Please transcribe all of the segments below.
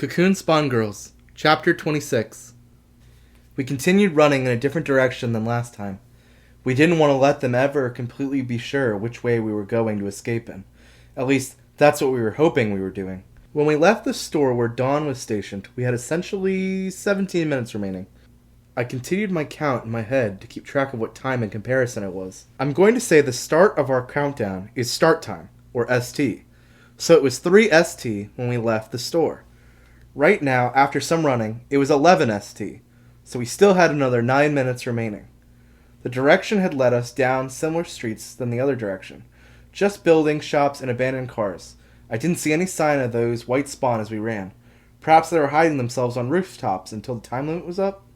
Cocoon Spawn Girls, Chapter 26. We continued running in a different direction than last time. We didn't want to let them ever completely be sure which way we were going to escape in. At least, that's what we were hoping we were doing. When we left the store where Dawn was stationed, we had essentially 17 minutes remaining. I continued my count in my head to keep track of what time in comparison it was. I'm going to say the start of our countdown is start time, or ST. So it was 3 ST when we left the store. Right now, after some running, it was 11 ST, so we still had another 9 minutes remaining. The direction had led us down similar streets than the other direction. Just buildings, shops, and abandoned cars. I didn't see any sign of those white spawn as we ran. Perhaps they were hiding themselves on rooftops until the time limit was up?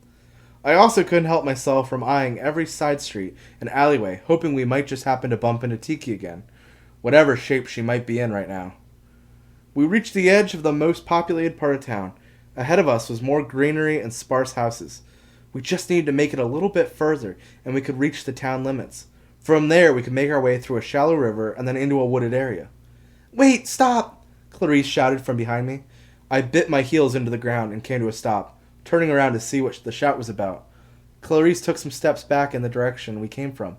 I also couldn't help myself from eyeing every side street and alleyway, hoping we might just happen to bump into Tiki again, whatever shape she might be in right now. We reached the edge of the most populated part of town. Ahead of us was more greenery and sparse houses. We just needed to make it a little bit further, and we could reach the town limits. From there, we could make our way through a shallow river and then into a wooded area. "Wait, stop!" Clarice shouted from behind me. I bit my heels into the ground and came to a stop, turning around to see what the shout was about. Clarice took some steps back in the direction we came from,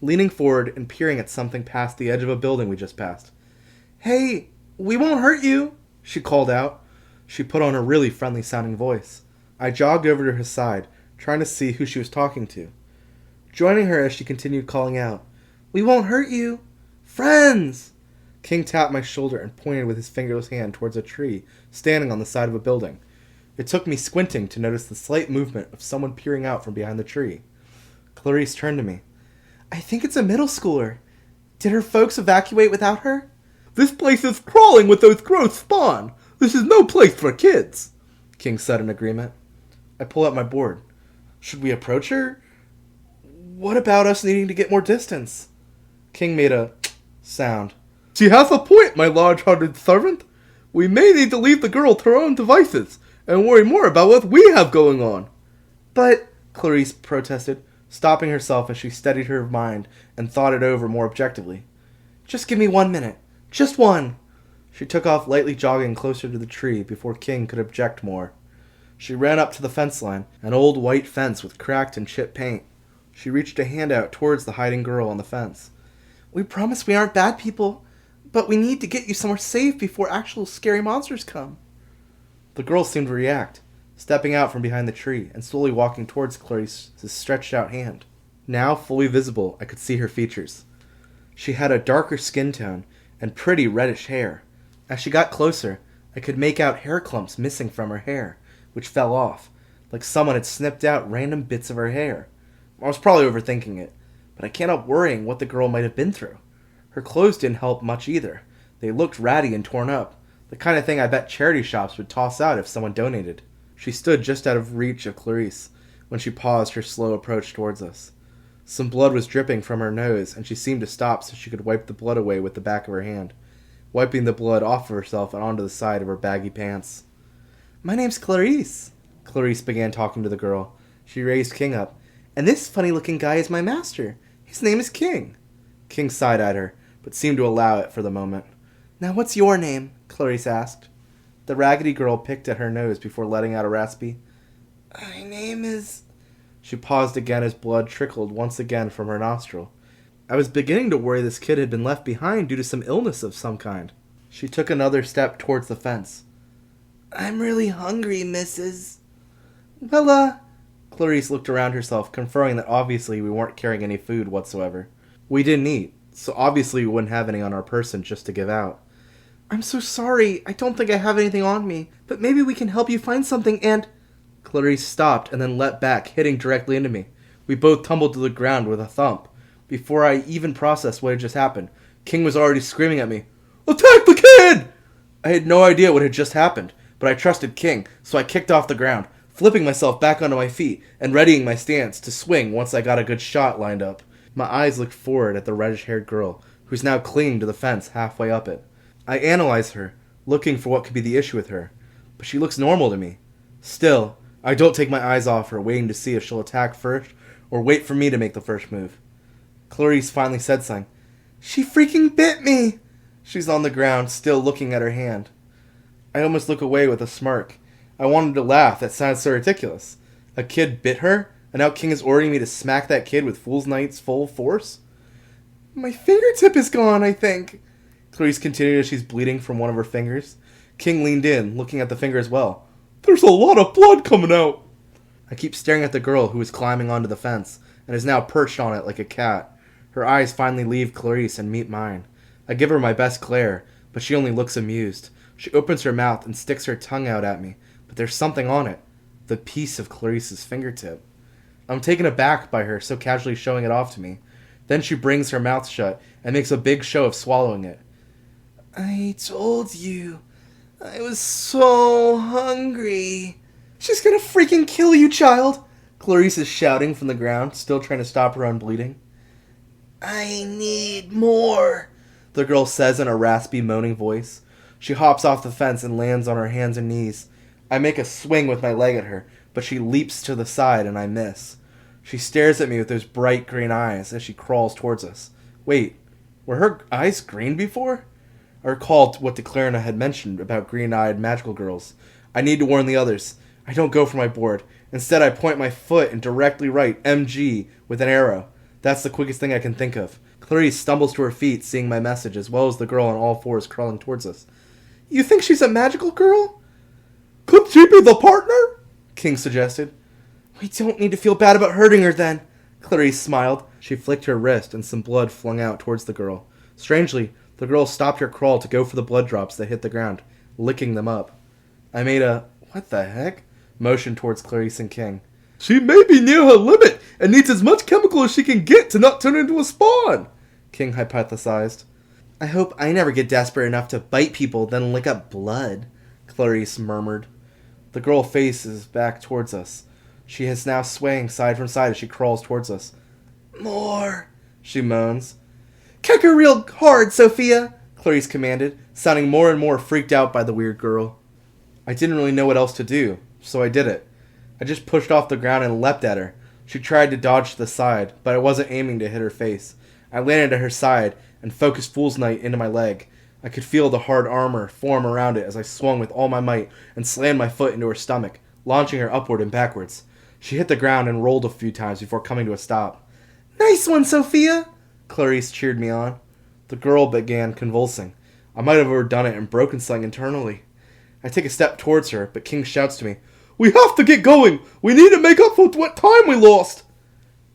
leaning forward and peering at something past the edge of a building we just passed. "Hey, we won't hurt you," she called out. She put on a really friendly-sounding voice. I jogged over to her side, trying to see who she was talking to. Joining her as she continued calling out, "We won't hurt you. Friends!" King tapped my shoulder and pointed with his fingerless hand towards a tree standing on the side of a building. It took me squinting to notice the slight movement of someone peering out from behind the tree. Clarice turned to me. "I think it's a middle schooler. Did her folks evacuate without her?" "This place is crawling with those gross spawn. This is no place for kids," King said in agreement. I pulled out my board. Should we approach her? What about us needing to get more distance? King made a sound. "She has a point, my large-hearted servant. We may need to leave the girl to her own devices and worry more about what we have going on." "But," Clarice protested, stopping herself as she steadied her mind and thought it over more objectively. "Just give me 1 minute. Just one." She took off lightly jogging closer to the tree before King could object more. She ran up to the fence line, an old white fence with cracked and chipped paint. She reached a hand out towards the hiding girl on the fence. "We promise we aren't bad people, but we need to get you somewhere safe before actual scary monsters come." The girl seemed to react, stepping out from behind the tree and slowly walking towards Clarice's stretched out hand. Now fully visible, I could see her features. She had a darker skin tone and pretty reddish hair. As she got closer, I could make out hair clumps missing from her hair, which fell off, like someone had snipped out random bits of her hair. I was probably overthinking it, but I can't help worrying what the girl might have been through. Her clothes didn't help much either. They looked ratty and torn up, the kind of thing I bet charity shops would toss out if someone donated. She stood just out of reach of Clarice when she paused her slow approach towards us. Some blood was dripping from her nose, and she seemed to stop so she could wipe the blood away with the back of her hand, wiping the blood off of herself and onto the side of her baggy pants. "My name's Clarice," Clarice began talking to the girl. She raised King up. "And this funny-looking guy is my master. His name is King." King sighed at her, but seemed to allow it for the moment. "Now what's your name?" Clarice asked. The raggedy girl picked at her nose before letting out a raspy, "My name is..." She paused again as blood trickled once again from her nostril. I was beginning to worry this kid had been left behind due to some illness of some kind. She took another step towards the fence. "I'm really hungry, missus." "Well, Clarice looked around herself, confirming that obviously we weren't carrying any food whatsoever. We didn't eat, so obviously we wouldn't have any on our person just to give out. "I'm so sorry. I don't think I have anything on me, but maybe we can help you find something and..." Clarice stopped and then leapt back, hitting directly into me. We both tumbled to the ground with a thump. Before I even processed what had just happened, King was already screaming at me, "Attack the kid!" I had no idea what had just happened, but I trusted King, so I kicked off the ground, flipping myself back onto my feet and readying my stance to swing once I got a good shot lined up. My eyes looked forward at the reddish-haired girl, who's now clinging to the fence halfway up it. I analyzed her, looking for what could be the issue with her, but she looks normal to me. Still, I don't take my eyes off her, waiting to see if she'll attack first or wait for me to make the first move. Clarice finally said something. "She freaking bit me!" She's on the ground, still looking at her hand. I almost look away with a smirk. I wanted to laugh. That sounds so ridiculous. A kid bit her, and now King is ordering me to smack that kid with Fool's Knight's full force? My fingertip is gone, I think. Clarice continued as she's bleeding from one of her fingers. King leaned in, looking at the finger as well. There's a lot of blood coming out. I keep staring at the girl who is climbing onto the fence and is now perched on it like a cat. Her eyes finally leave Clarice and meet mine. I give her my best glare, but she only looks amused. She opens her mouth and sticks her tongue out at me, but there's something on it. The piece of Clarice's fingertip. I'm taken aback by her so casually showing it off to me. Then she brings her mouth shut and makes a big show of swallowing it. I told you. I was so hungry. She's gonna freaking kill you, child! Clarice is shouting from the ground, still trying to stop her own bleeding. I need more, the girl says in a raspy, moaning voice. She hops off the fence and lands on her hands and knees. I make a swing with my leg at her, but she leaps to the side and I miss. She stares at me with those bright green eyes as she crawls towards us. Wait, were her eyes green before? I recalled what Declarina had mentioned about green-eyed magical girls. I need to warn the others. I don't go for my board. Instead, I point my foot and directly write MG with an arrow. That's the quickest thing I can think of. Clarice stumbles to her feet, seeing my message, as well as the girl on all fours crawling towards us. You think she's a magical girl? Could she be the partner? King suggested. We don't need to feel bad about hurting her, then. Clarice smiled. She flicked her wrist, and some blood flung out towards the girl. Strangely, the girl stopped her crawl to go for the blood drops that hit the ground, licking them up. I made a, what the heck, motion towards Clarice and King. She may be near her limit and needs as much chemical as she can get to not turn into a spawn, King hypothesized. I hope I never get desperate enough to bite people, then lick up blood, Clarice murmured. The girl faces back towards us. She is now swaying side from side as she crawls towards us. More, she moans. Kick her real hard, Sophia, Clarice commanded, sounding more and more freaked out by the weird girl. I didn't really know what else to do, so I did it. I just pushed off the ground and leapt at her. She tried to dodge to the side, but I wasn't aiming to hit her face. I landed at her side and focused Fool's Knight into my leg. I could feel the hard armor form around it as I swung with all my might and slammed my foot into her stomach, launching her upward and backwards. She hit the ground and rolled a few times before coming to a stop. Nice one, Sophia! Clarice cheered me on. The girl began convulsing. I might have overdone it and broken something internally. I take a step towards her, but King shouts to me, We have to get going! We need to make up for what time we lost!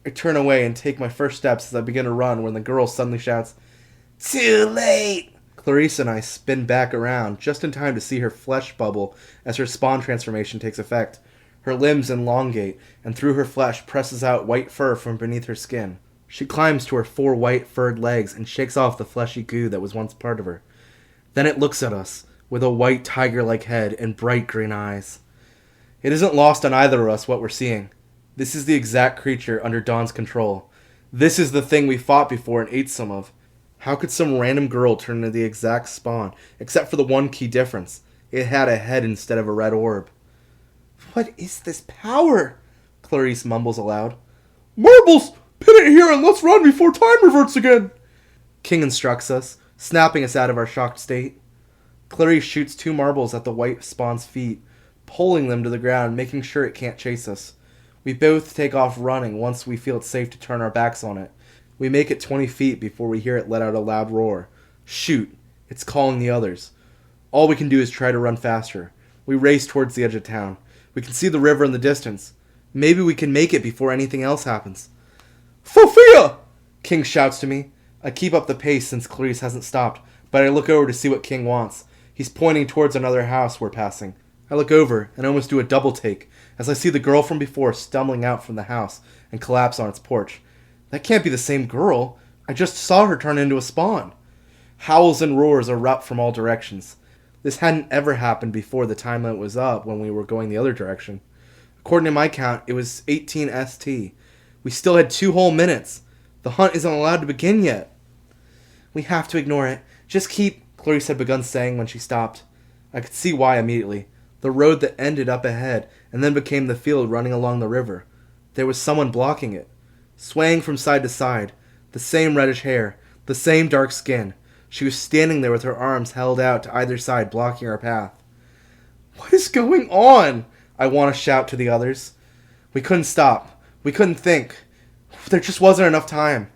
I turn away and take my first steps as I begin to run when the girl suddenly shouts, Too late! Clarice and I spin back around just in time to see her flesh bubble as her spawn transformation takes effect. Her limbs elongate, and through her flesh presses out white fur from beneath her skin. She climbs to her 4 white furred legs and shakes off the fleshy goo that was once part of her. Then it looks at us, with a white tiger-like head and bright green eyes. It isn't lost on either of us what we're seeing. This is the exact creature under Dawn's control. This is the thing we fought before and ate some of. How could some random girl turn into the exact spawn, except for the one key difference? It had a head instead of a red orb. What is this power? Clarice mumbles aloud. Marbles! Pin it here and let's run before time reverts again! King instructs us, snapping us out of our shocked state. Clarice shoots 2 marbles at the white spawn's feet, pulling them to the ground, making sure it can't chase us. We both take off running once we feel it's safe to turn our backs on it. We make it 20 feet before we hear it let out a loud roar. Shoot! It's calling the others. All we can do is try to run faster. We race towards the edge of town. We can see the river in the distance. Maybe we can make it before anything else happens. Sophia! King shouts to me. I keep up the pace since Clarice hasn't stopped, but I look over to see what King wants. He's pointing towards another house we're passing. I look over and almost do a double take as I see the girl from before stumbling out from the house and collapse on its porch. That can't be the same girl. I just saw her turn into a spawn. Howls and roars erupt from all directions. This hadn't ever happened before the time limit was up when we were going the other direction. According to my count, it was 18 ST. We still had 2 whole minutes. The hunt isn't allowed to begin yet. We have to ignore it. Just keep, Clarice had begun saying when she stopped. I could see why immediately. The road that ended up ahead and then became the field running along the river. There was someone blocking it. Swaying from side to side. The same reddish hair. The same dark skin. She was standing there with her arms held out to either side blocking our path. What is going on? I want to shout to the others. We couldn't stop. We couldn't think. There just wasn't enough time.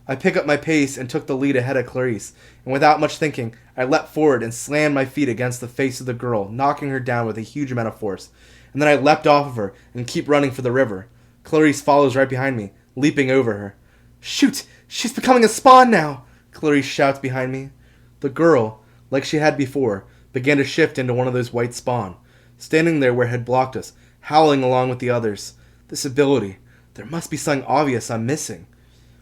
I picked up my pace and took the lead ahead of Clarice, and without much thinking, I leapt forward and slammed my feet against the face of the girl, knocking her down with a huge amount of force. And then I leapt off of her and keep running for the river. Clarice follows right behind me, leaping over her. Shoot! She's becoming a spawn now! Clarice shouts behind me. The girl, like she had before, began to shift into one of those white spawn, standing there where it had blocked us, howling along with the others. This ability, there must be something obvious I'm missing.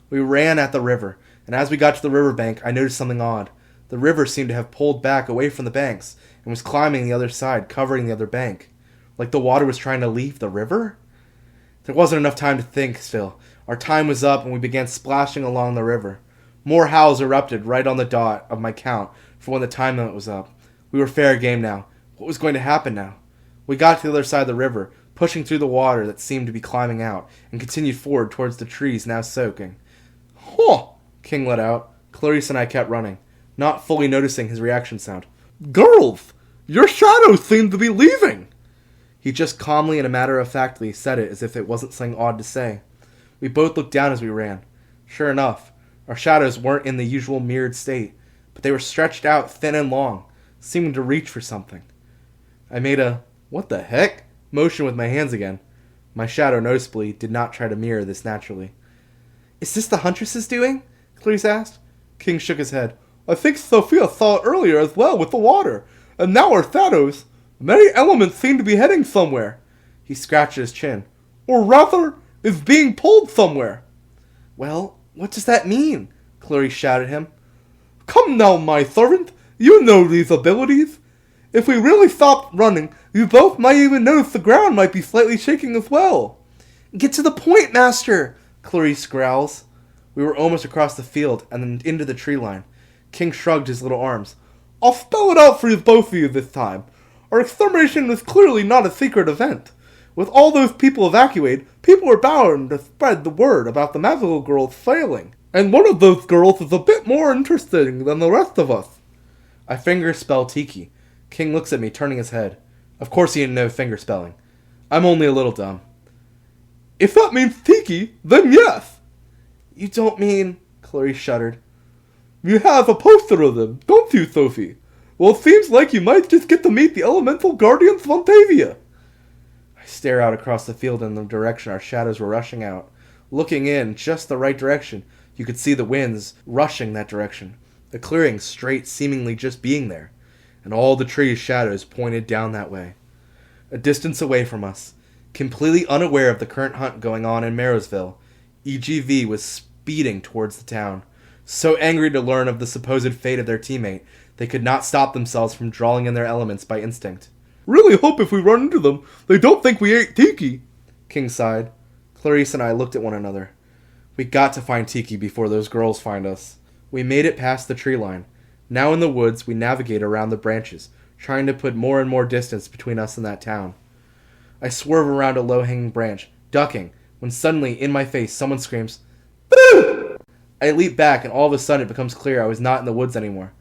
We ran at the river, and as we got to the riverbank, I noticed something odd. The river seemed to have pulled back away from the banks, and was climbing the other side, covering the other bank. Like the water was trying to leave the river? There wasn't enough time to think still. Our time was up, and we began splashing along the river. More howls erupted right on the dot of my count for when the time limit was up. We were fair game now. What was going to happen now? We got to the other side of the river, pushing through the water that seemed to be climbing out, and continued forward towards the trees now soaking. Huh! King let out. Clarice and I kept running, not fully noticing his reaction sound. Girls! Your shadows seem to be leaving! He just calmly and matter-of-factly said it as if it wasn't something odd to say. We both looked down as we ran. Sure enough, our shadows weren't in the usual mirrored state, but they were stretched out thin and long, seeming to reach for something. I made a, what the heck, motion with my hands again. My shadow noticeably did not try to mirror this naturally. Is this the Huntress's doing? Clarice asked. King shook his head. I think Sophia saw it earlier as well with the water, and now our shadows. Many elements seem to be heading somewhere. He scratched his chin. Or rather, is being pulled somewhere. Well, what does that mean? Clarice shouted at him. Come now, my servant. You know these abilities. If we really stopped running, you both might even notice the ground might be slightly shaking as well. Get to the point, master, Clarice growls. We were almost across the field and then into the tree line. King shrugged his little arms. I'll spell it out for you both of you this time. Our extermination was clearly not a secret event. With all those people evacuated, people were bound to spread the word about the magical girls failing. And one of those girls is a bit more interesting than the rest of us. I fingerspell Tiki. King looks at me, turning his head. Of course he didn't know fingerspelling. I'm only a little dumb. If that means Tiki, then yes. You don't mean... Clarice shuddered. You have a poster of them, don't you, Sophie? Well, it seems like you might just get to meet the elemental guardians of Ontavia. I stare out across the field in the direction our shadows were rushing out. Looking in just the right direction, you could see the winds rushing that direction. The clearing straight seemingly just being there. And all the trees' shadows pointed down that way. A distance away from us, completely unaware of the current hunt going on in Marrowsville, EGV was speeding towards the town. So angry to learn of the supposed fate of their teammate, they could not stop themselves from drawing in their elements by instinct. Really hope if we run into them, they don't think we ate Tiki. King sighed. Clarice and I looked at one another. We got to find Tiki before those girls find us. We made it past the tree line. Now in the woods, we navigate around the branches, trying to put more and more distance between us and that town. I swerve around a low-hanging branch, ducking, when suddenly, in my face, someone screams, "Boo!" I leap back, and all of a sudden it becomes clear I was not in the woods anymore.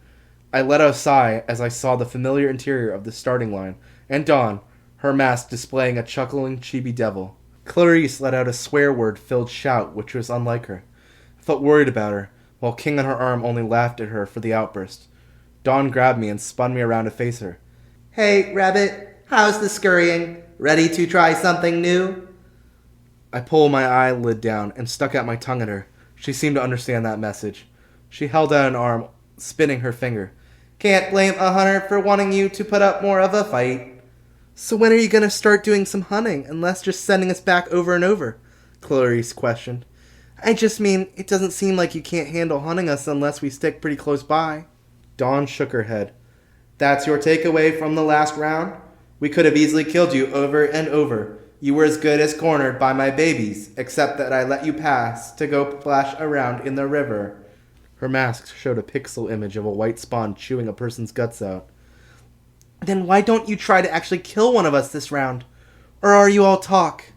I let out a sigh as I saw the familiar interior of the starting line, and Dawn, her mask displaying a chuckling chibi devil. Clarice let out a swear-word-filled shout, which was unlike her. I felt worried about her, while King on her arm only laughed at her for the outburst. Dawn grabbed me and spun me around to face her. Hey, Rabbit, how's the scurrying? Ready to try something new? I pulled my eyelid down and stuck out my tongue at her. She seemed to understand that message. She held out an arm, spinning her finger. Can't blame a hunter for wanting you to put up more of a fight. So when are you going to start doing some hunting, and less just sending us back over and over? Clarice questioned. I just mean, it doesn't seem like you can't handle hunting us unless we stick pretty close by. Dawn shook her head. That's your takeaway from the last round? We could have easily killed you over and over. You were as good as cornered by my babies, except that I let you pass to go splash around in the river. Her mask showed a pixel image of a white spawn chewing a person's guts out. Then why don't you try to actually kill one of us this round? Or are you all talk?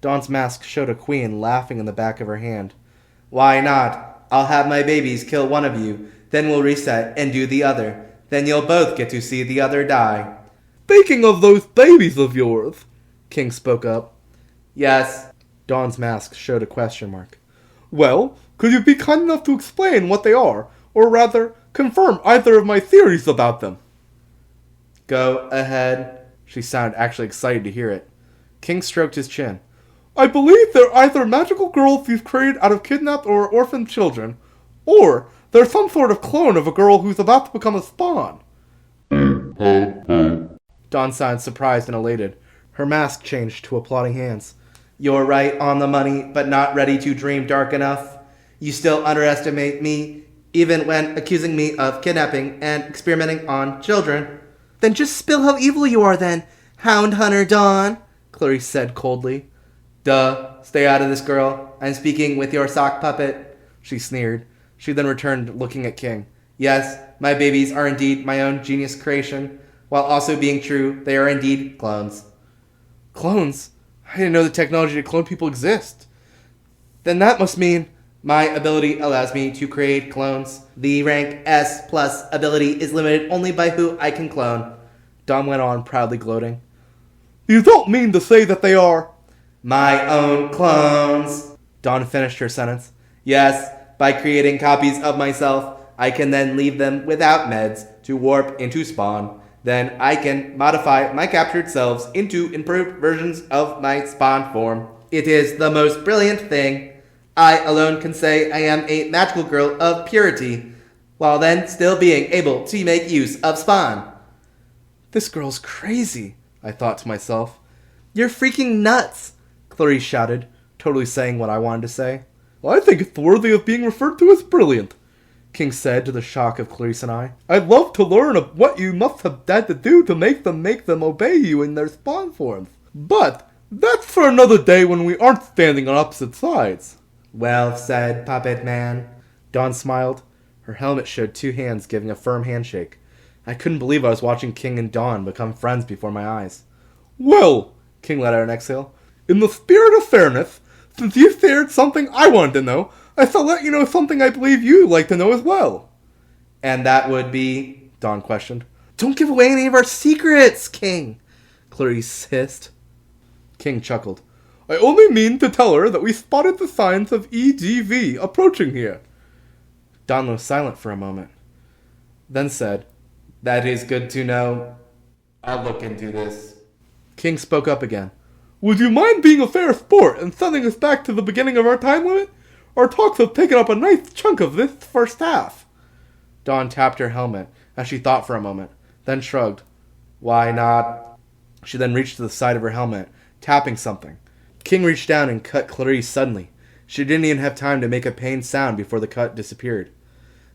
Dawn's mask showed a queen laughing in the back of her hand. Why not? I'll have my babies kill one of you, then we'll reset and do the other. Then you'll both get to see the other die. Speaking of those babies of yours, King spoke up. Yes. Dawn's mask showed a question mark. Well, could you be kind enough to explain what they are, or rather, confirm either of my theories about them? Go ahead. She sounded actually excited to hear it. King stroked his chin. I believe they're either magical girls you've created out of kidnapped or orphaned children, or they're some sort of clone of a girl who's about to become a spawn. Dawn sounded surprised and elated. Her mask changed to applauding hands. You're right on the money, but not ready to dream dark enough. You still underestimate me, even when accusing me of kidnapping and experimenting on children. Then just spill how evil you are then, Hound Hunter Dawn, Clarice said coldly. Duh, stay out of this, girl. I'm speaking with your sock puppet. She sneered. She then returned, looking at King. Yes, my babies are indeed my own genius creation. While also being true, they are indeed clones. Clones? I didn't know the technology to clone people exists. Then that must mean my ability allows me to create clones. The rank S+ ability is limited only by who I can clone. Dawn went on, proudly gloating. You don't mean to say that they are my own clones. Dawn finished her sentence. Yes, by creating copies of myself, I can then leave them without meds to warp into spawn. Then I can modify my captured selves into improved versions of my spawn form. It is the most brilliant thing. I alone can say I am a magical girl of purity, while then still being able to make use of spawn. This girl's crazy, I thought to myself. You're freaking nuts, Clarice shouted, totally saying what I wanted to say. Well, I think it's worthy of being referred to as brilliant, King said to the shock of Clarice and I. I'd love to learn of what you must have had to do to make them obey you in their spawn forms. But that's for another day when we aren't standing on opposite sides. Well said, Puppet Man. Dawn smiled. Her helmet showed two hands giving a firm handshake. I couldn't believe I was watching King and Dawn become friends before my eyes. Well, King let out an exhale. In the spirit of fairness, since you shared something I wanted to know, I shall let you know something I believe you'd like to know as well. And that would be? Dawn questioned. Don't give away any of our secrets, King, Clarice hissed. King chuckled. I only mean to tell her that we spotted the signs of EGV approaching here. Dawn was silent for a moment, then said, That is good to know. I'll look into this. King spoke up again. Would you mind being a fair sport and sending us back to the beginning of our time limit? Our talks have taken up a nice chunk of this first half. Dawn tapped her helmet as she thought for a moment, then shrugged. Why not? She then reached to the side of her helmet, tapping something. King reached down and cut Clarice suddenly. She didn't even have time to make a pained sound before the cut disappeared.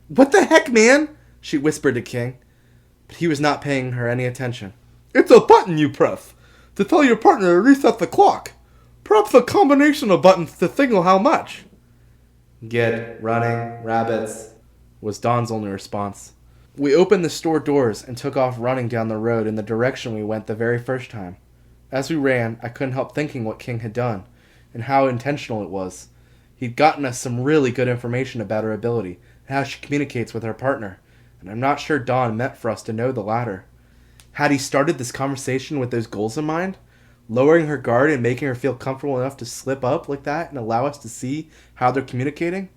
What the heck, man? She whispered to King, but he was not paying her any attention. It's a button you press to tell your partner to reset the clock. Perhaps a combination of buttons to signal how much. Get running, rabbits, was Dawn's only response. We opened the store doors and took off running down the road in the direction we went the very first time. As we ran, I couldn't help thinking what King had done, and how intentional it was. He'd gotten us some really good information about her ability, and how she communicates with her partner, and I'm not sure Dawn meant for us to know the latter. Had he started this conversation with those goals in mind? Lowering her guard and making her feel comfortable enough to slip up like that and allow us to see how they're communicating?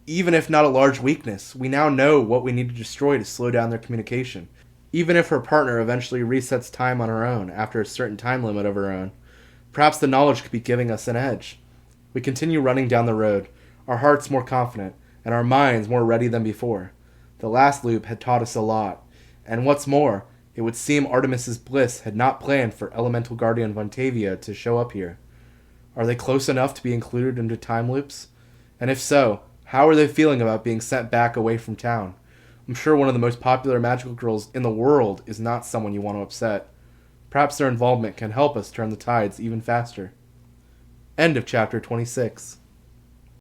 Even if not a large weakness, we now know what we need to destroy to slow down their communication. Even if her partner eventually resets time on her own after a certain time limit of her own, perhaps the knowledge could be giving us an edge. We continue running down the road, our hearts more confident, and our minds more ready than before. The last loop had taught us a lot, and what's more, it would seem Artemis's Bliss had not planned for Elemental Guardian Vontavia to show up here. Are they close enough to be included into time loops? And if so, how are they feeling about being sent back away from town? I'm sure one of the most popular magical girls in the world is not someone you want to upset. Perhaps their involvement can help us turn the tides even faster. End of chapter 26.